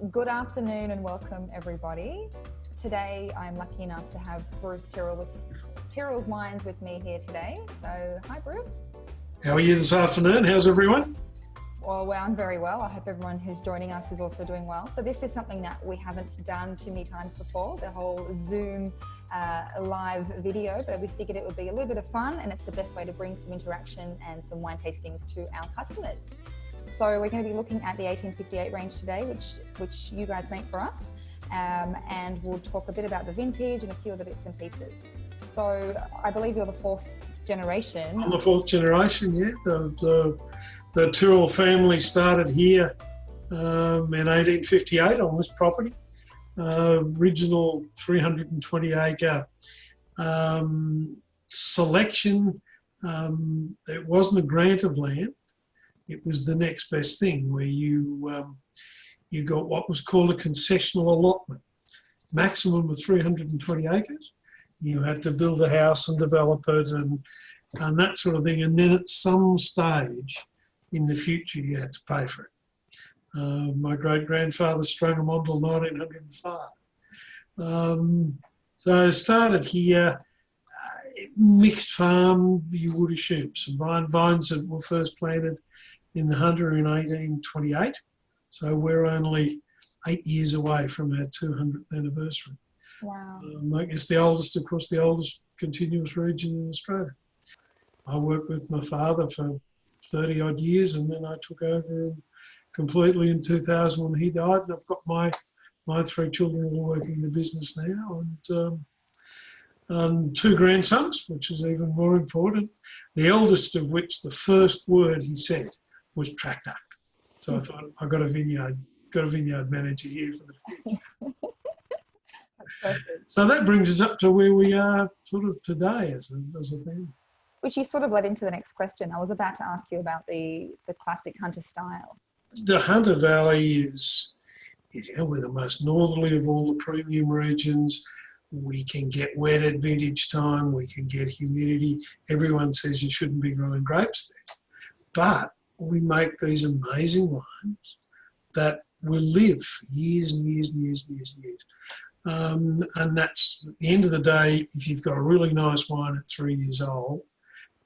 Good afternoon and welcome everybody. Today I'm lucky enough to have Bruce Tyrrell with Tyrrell's Wines with me here today. So hi Bruce. How are you this afternoon? How's everyone? Well, I'm very well. I hope everyone who's joining us is also doing well. So this is something that we haven't done too many times before, the whole Zoom live video, but we figured it would be a little bit of fun and it's the best way to bring some interaction and some wine tastings to our customers. So we're going to be looking at the 1858 range today, which you guys make for us, and we'll talk a bit about the vintage and a few other bits and pieces. So I believe you're the fourth generation. I'm the fourth generation, yeah. The Tyrrell family started here in 1858 on this property. Original 320 acre selection. It wasn't a grant of land. It was the next best thing, where you got what was called a concessional allotment, maximum of 320 acres. You had to build a house and develop it and that sort of thing. And then at some stage in the future, you had to pay for it. My great-grandfather strung them on till 1905. So I started here, mixed farm, you would assume. Some vines that were first planted in the Hunter in 1828. So we're only 8 years away from our 200th anniversary. Wow. I guess the oldest continuous region in Australia. I worked with my father for 30 odd years and then I took over completely in 2000 when he died, and I've got my three children who are working in the business now, and two grandsons, which is even more important. The eldest of which, the first word he said was tractor. So I thought, I got a vineyard manager here for the future. Perfect. So that brings us up to where we are sort of today as a family. Which you sort of led into the next question. I was about to ask you about the classic Hunter style. The Hunter Valley is we're the most northerly of all the premium regions. We can get wet at vintage time. We can get humidity. Everyone says you shouldn't be growing grapes there. But we make these amazing wines that will live for years and years and years and years and years. And that's, at the end of the day, if you've got a really nice wine at 3 years old,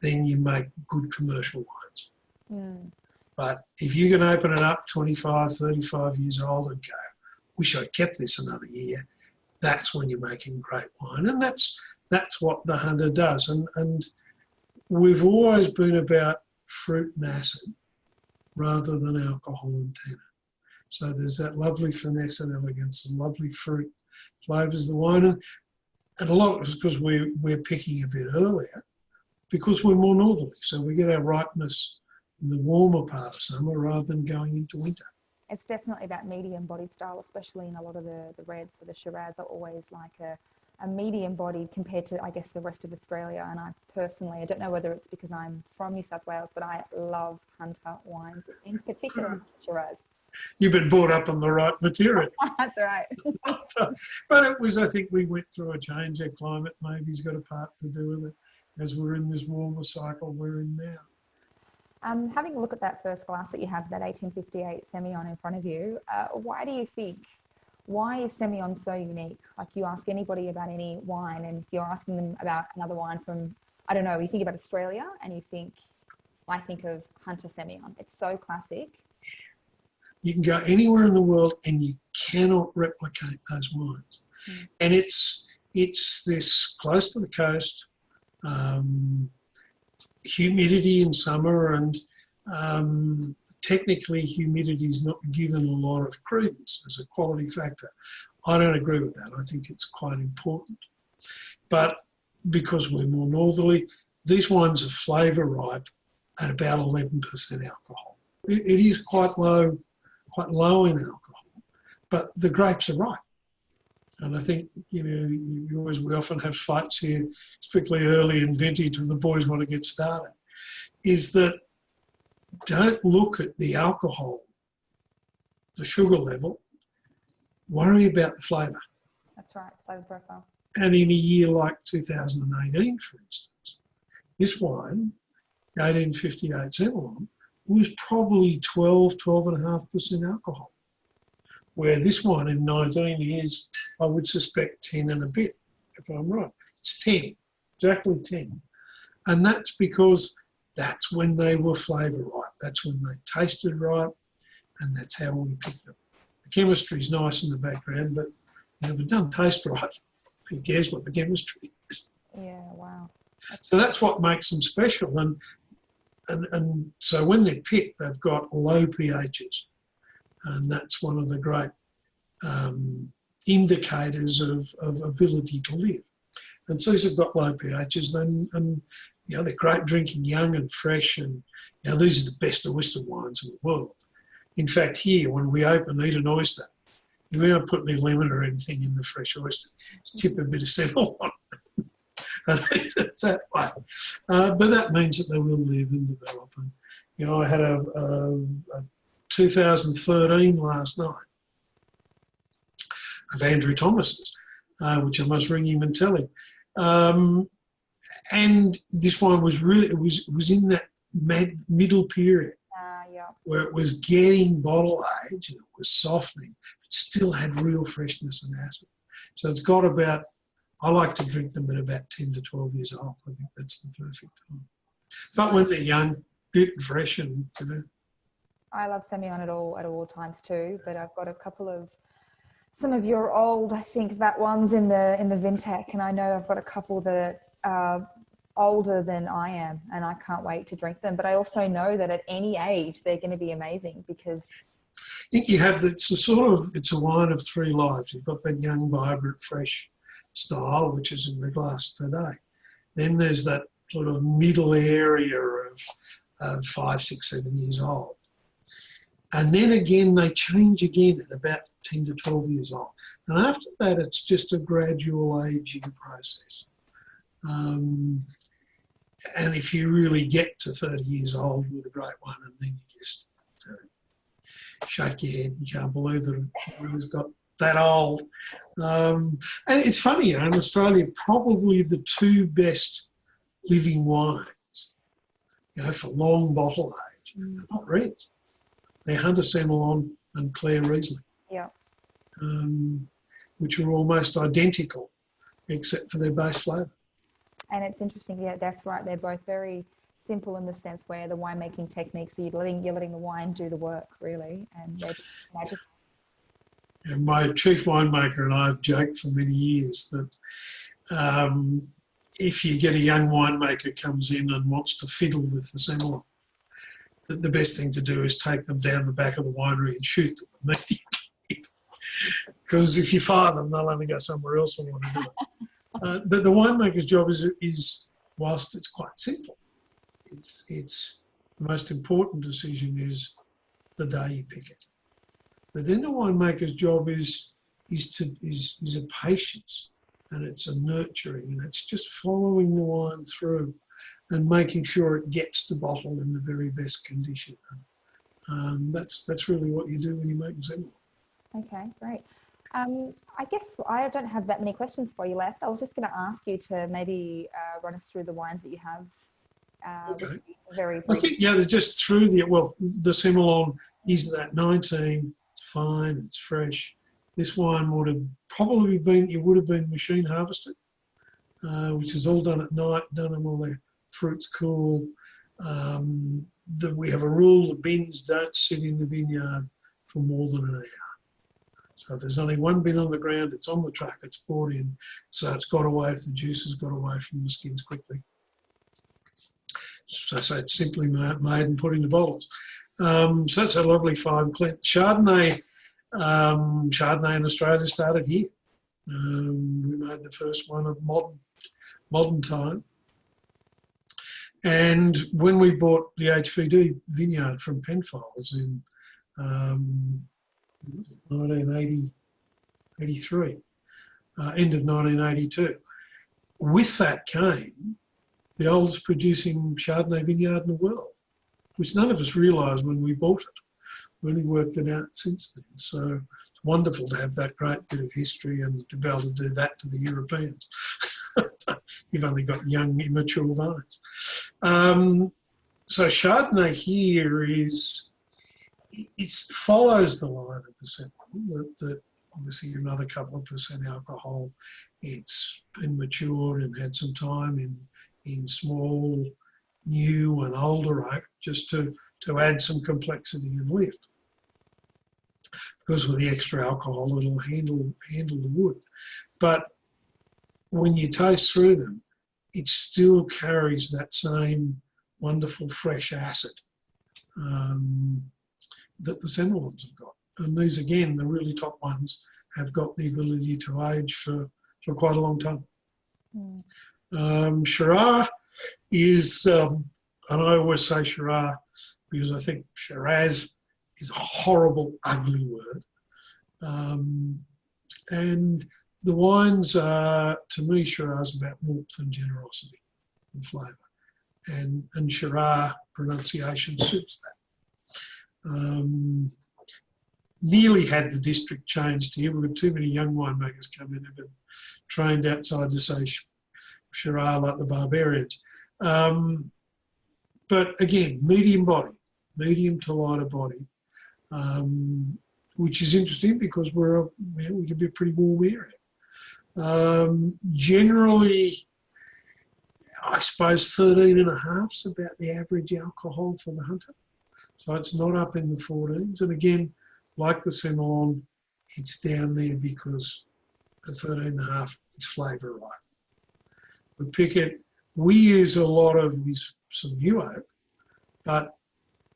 then you make good commercial wines. Mm. But if you can open it up 25, 35 years old and go, wish I'd kept this another year, that's when you're making great wine. And that's what the Hunter does. And we've always been about fruit and acid rather than alcohol and tannin. So there's that lovely finesse and elegance and lovely fruit flavours of the wine. And a lot of it is because we're picking a bit earlier, because we're more northerly. So we get our ripeness in the warmer part of summer rather than going into winter. It's definitely that medium bodied style, especially in a lot of the reds. So the Shiraz are always like a medium bodied compared to, I guess, the rest of Australia. And I don't know whether it's because I'm from New South Wales, but I love Hunter wines, in particular Shiraz. You've been brought up on the right material. That's right. But it was, I think we went through a change. Our climate maybe's got a part to do with it, as we're in this warmer cycle we're in now. Having a look at that first glass that you have, that 1858 Semion in front of you, why is Semion so unique? Like, you ask anybody about any wine and you're asking them about another wine from, I don't know, you think about Australia and I think of Hunter Semion. It's so classic. You can go anywhere in the world and you cannot replicate those wines. Mm. And it's this close to the coast, humidity in summer, and technically humidity is not given a lot of credence as a quality factor. I don't agree with that. I think it's quite important. But because we're more northerly, these wines are flavour ripe at about 11% alcohol. It is quite low in alcohol, but the grapes are ripe. And I think, we often have fights here, particularly early in vintage when the boys want to get started, is that don't look at the alcohol, the sugar level, worry about the flavour. That's right, flavour profile. And in a year like 2018, for instance, this wine, 1858 Semion, was probably 12.5% alcohol. where this one in 19 is, I would suspect, 10 and a bit, if I'm right. It's 10, exactly 10. And that's because that's when they were flavour right. That's when they tasted right, and that's how we pick them. The chemistry's nice in the background, but if it doesn't taste right, who cares what the chemistry is? Yeah, wow. So that's what makes them special. And so when they're picked, they've got low pHs. And that's one of the great indicators of ability to live. And so they've got low pHs, and they're great drinking, young and fresh, and these are the best oyster wines in the world. In fact, here, when we eat an oyster, we don't put any lemon or anything in the fresh oyster. Just tip a bit of Semion on it and eat it that way. But that means that they will live and develop. And, I had a 2013 last night of Andrew Thomas's, which I must ring him and tell him. And this one was really, it was in that middle period where it was getting bottle age and it was softening, but still had real freshness and acid. So it's got about, I like to drink them at about 10 to 12 years old. I think that's the perfect time. But when they're young, bit and fresh, and I love Semion at all times too, but I've got some of your old, I think, vat ones in the Vintec, and I know I've got a couple that are older than I am, and I can't wait to drink them. But I also know that at any age they're going to be amazing because I think you have it's a wine of three lives. You've got that young, vibrant, fresh style, which is in the glass today. Then there's that sort of middle area of 5, 6, 7 years old. And then again, they change again at about 10 to 12 years old. And after that, it's just a gradual aging process. And if you really get to 30 years old with a great one, and then you just shake your head, you can't believe that it really's got that old. And it's funny, in Australia, probably the two best living wines, for long bottle age, are not reds. They're Hunter Semion and Clare Riesling, which are almost identical, except for their base flavour. And it's interesting, that's right. They're both very simple in the sense where the winemaking techniques, you're letting the wine do the work, really, and they're just magic. Yeah, my chief winemaker and I have joked for many years that if you get a young winemaker comes in and wants to fiddle with the Semion, that the best thing to do is take them down the back of the winery and shoot them immediately. Because if you fire them, they'll only go somewhere else and want to do it. But the winemaker's job is, whilst it's quite simple, it's the most important decision is the day you pick it. But then the winemaker's job is a patience, and it's a nurturing, and it's just following the wine through and making sure it gets to bottle in the very best condition. That's really what you do when you make Semion. Okay, great. I guess I don't have that many questions for you left. I was just going to ask you to maybe run us through the wines that you have. Okay. Very brief. I think, they're just through the Semion is that 19, it's fine, it's fresh. This wine would have probably been machine harvested, which is all done at night, done and all the fruits cool. We have a rule, the bins don't sit in the vineyard for more than an hour. So if there's only one bin on the ground, it's on the truck, it's poured in, so it's got away, if the juice has got away from the skins quickly. So it's simply made and put into bottles. So that's a lovely fine clean. Chardonnay in Australia started here. We made the first one of modern time. And when we bought the HVD vineyard from Penfolds in 1983, end of 1982, with that came the oldest producing Chardonnay vineyard in the world, which none of us realised when we bought it. We only worked it out since then. So it's wonderful to have that great bit of history and to be able to do that to the Europeans. You've only got young, immature vines. So Chardonnay here follows the line of the Semion. that obviously another couple of percent alcohol. It's been matured and had some time in small, new and older oak just to add some complexity and lift. Because with the extra alcohol, it'll handle the wood. But when you taste through them, it still carries that same wonderful fresh acid that the Semions have got. And these, again, the really top ones, have got the ability to age for quite a long time. Shiraz is, and I always say Shiraz because I think Shiraz is a horrible, ugly word. And the wines are, to me, Shiraz about warmth and generosity and flavour. And Shiraz pronunciation suits that. Nearly had the district changed here. We've got too many young winemakers come in who've been trained outside to say Shiraz like the barbarians. But again, medium body, medium to lighter body, which is interesting because we can be a pretty warm area. Generally, I suppose 13.5 is about the average alcohol for the hunter. So it's not up in the 14s. And again, like the Semion, it's down there because at 13.5, it's flavour right. We pick it, we use a lot of some new oak, but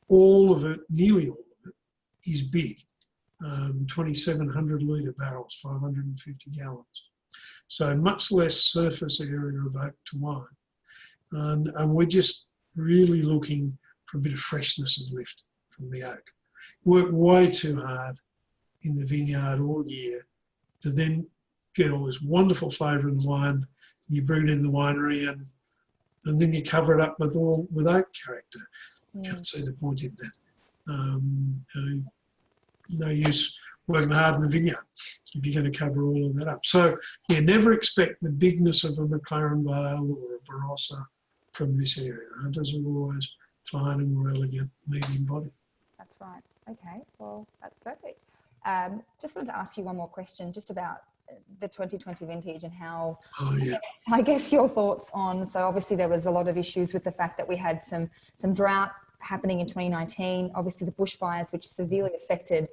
all of it, nearly all of it, is big. 2,700 litre barrels, 550 gallons. So much less surface area of oak to wine. And we're just really looking for a bit of freshness and lift from the oak. Work way too hard in the vineyard all year to then get all this wonderful flavour in the wine. You brew it in the winery and then you cover it up with oak character. Yeah. Can't see the point in that. No use working hard in the vineyard if you're going to cover all of that up. So, yeah, never expect the bigness of a McLaren Vale or a Barossa from this area. Hunters are always fine and more elegant, medium body. That's right. Okay, well, that's perfect. Just wanted to ask you one more question just about the 2020 vintage and how, I guess your thoughts on, so obviously there was a lot of issues with the fact that we had some drought happening in 2019, obviously the bushfires, which severely affected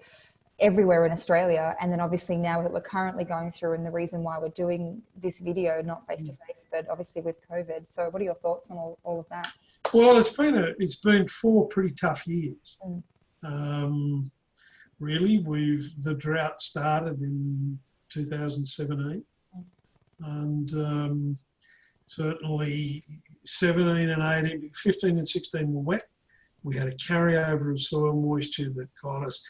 everywhere in Australia, and then obviously now that we're currently going through, and the reason why we're doing this video, not face-to-face, but obviously with COVID. So what are your thoughts on all of that? Well, it's been 4 pretty tough years. Really, the drought started in 2017, and certainly 17 and 18, 15 and 16 were wet. We had a carryover of soil moisture that got us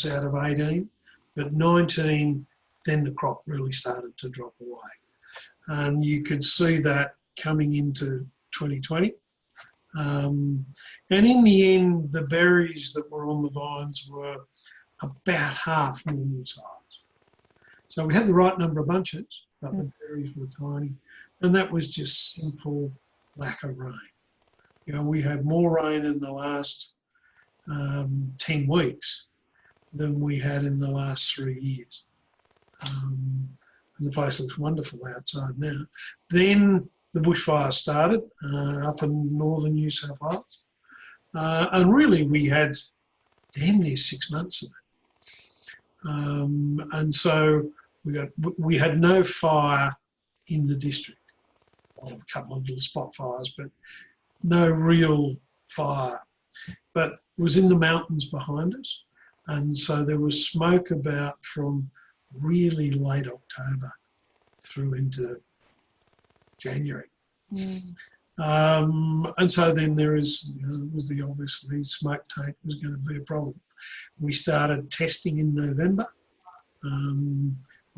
out of 18, but 19, then the crop really started to drop away. And you could see that coming into 2020. And in the end, the berries that were on the vines were about half normal size. So we had the right number of bunches, but the berries were tiny. And that was just simple lack of rain. You know, we had more rain in the last 10 weeks than we had in the last 3 years. And the place looks wonderful outside now. Then the bushfire started up in northern New South Wales. And really we had damn near 6 months of it. And so we had no fire in the district. Well, a couple of little spot fires, but no real fire. But it was in the mountains behind us. And so there was smoke about from really late October through into January. And so then there was the obviously smoke taint was going to be a problem. We started testing in November.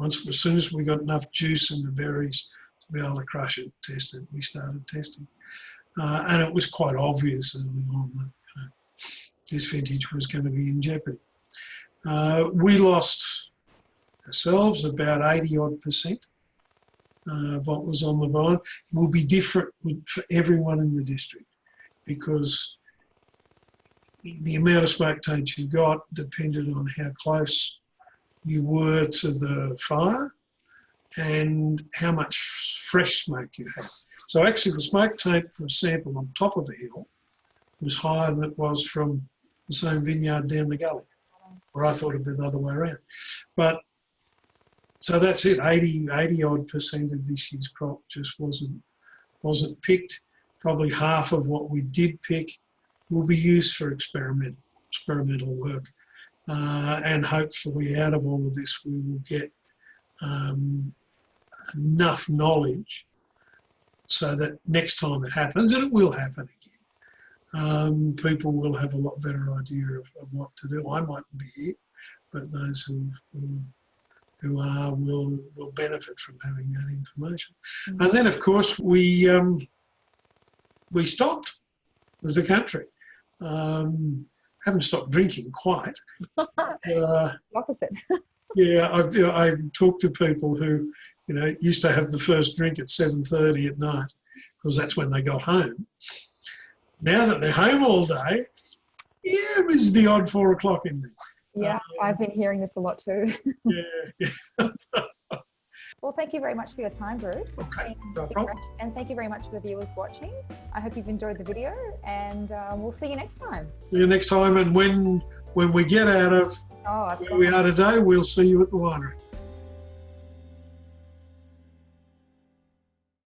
As soon as we got enough juice in the berries to be able to crush it, test it, we started testing. And it was quite obvious early on that this vintage was going to be in jeopardy. We lost ourselves about 80% of what was on the vine. It will be different for everyone in the district because the amount of smoke taints you got depended on how close you were to the fire and how much fresh smoke you had. So actually the smoke taint for a sample on top of a hill was higher than it was from the same vineyard down the gully, where I thought it'd be the other way around. But so that's it, 80 odd % of this year's crop just wasn't picked. Probably half of what we did pick will be used for experimental work. And hopefully out of all of this we will get enough knowledge so that next time it happens, and it will happen again, people will have a lot better idea of what to do. I mightn't be here, but those who are will benefit from having that information. Mm-hmm. And then, of course, we stopped as a country. Haven't stopped drinking quite. Opposite. Yeah, I talked to people who, used to have the first drink at 7:30 at night because that's when they got home. Now that they're home all day, yeah, it was the odd 4 o'clock in there. Yeah, I've been hearing this a lot too. Yeah. Well, thank you very much for your time, Bruce. Okay, no problem. And thank you very much for the viewers watching. I hope you've enjoyed the video, and we'll see you next time. See you next time, and when we get out of where we are today, we'll see you at the winery.